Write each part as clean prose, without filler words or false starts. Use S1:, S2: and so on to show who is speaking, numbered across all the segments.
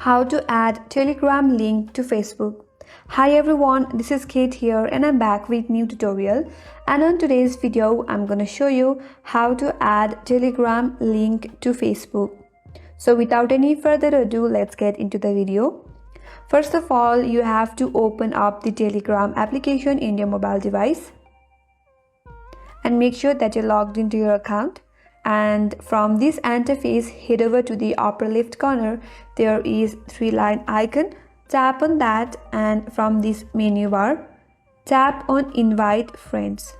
S1: How to add Telegram link to Facebook. Hi everyone, this is Kate here and I'm back with new tutorial, and on today's video I'm going to show you how to add Telegram link to Facebook. So without any further ado, let's get into the video. First of all, you have to open up the Telegram application in your mobile device and make sure that you're logged into your account. And from this interface, head over to the upper left corner. There is 3-line icon. Tap on that, and from this menu bar, tap on invite friends.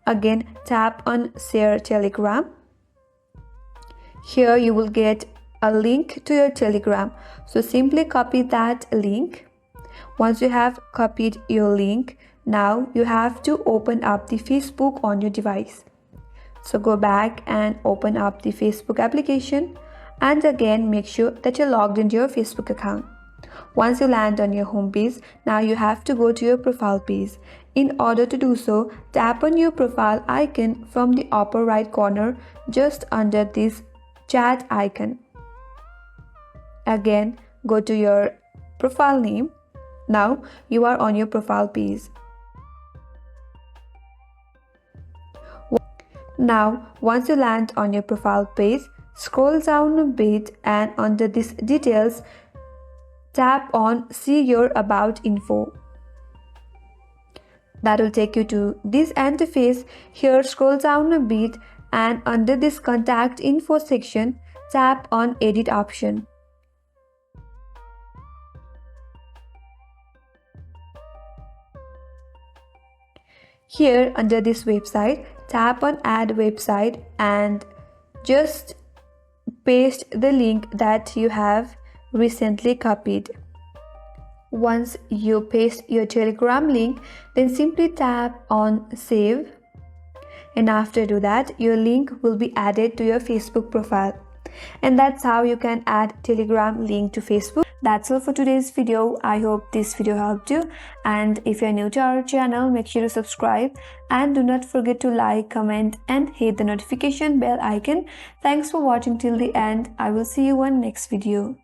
S1: Again, tap on share Telegram. Here you will get a link to your Telegram. So simply copy that link. Once you have copied your link, now you have to open up the Facebook on your device. So go back and open up the Facebook application, and again make sure that you're logged into your Facebook account. Once you land on your home page, now you have to go to your profile page. In order to do so, tap on your profile icon from the upper right corner just under this chat icon. Again, go to your profile name. Now you are on your profile page. Now, once you land on your profile page, scroll down a bit and under this details, tap on see your about info. That will take you to this interface. Here scroll down a bit and under this contact info section, tap on edit option. Here under this website, tap on add website and just paste the link that you have recently copied. Once you paste your Telegram link, then simply tap on save, and after do that, your link will be added to your Facebook profile. And that's how you can add Telegram link to Facebook. That's all for today's video. I hope this video helped you, and if you're new to our channel, make sure to subscribe and do not forget to like, comment and hit the notification bell icon. Thanks for watching till the end. I will see you on next video.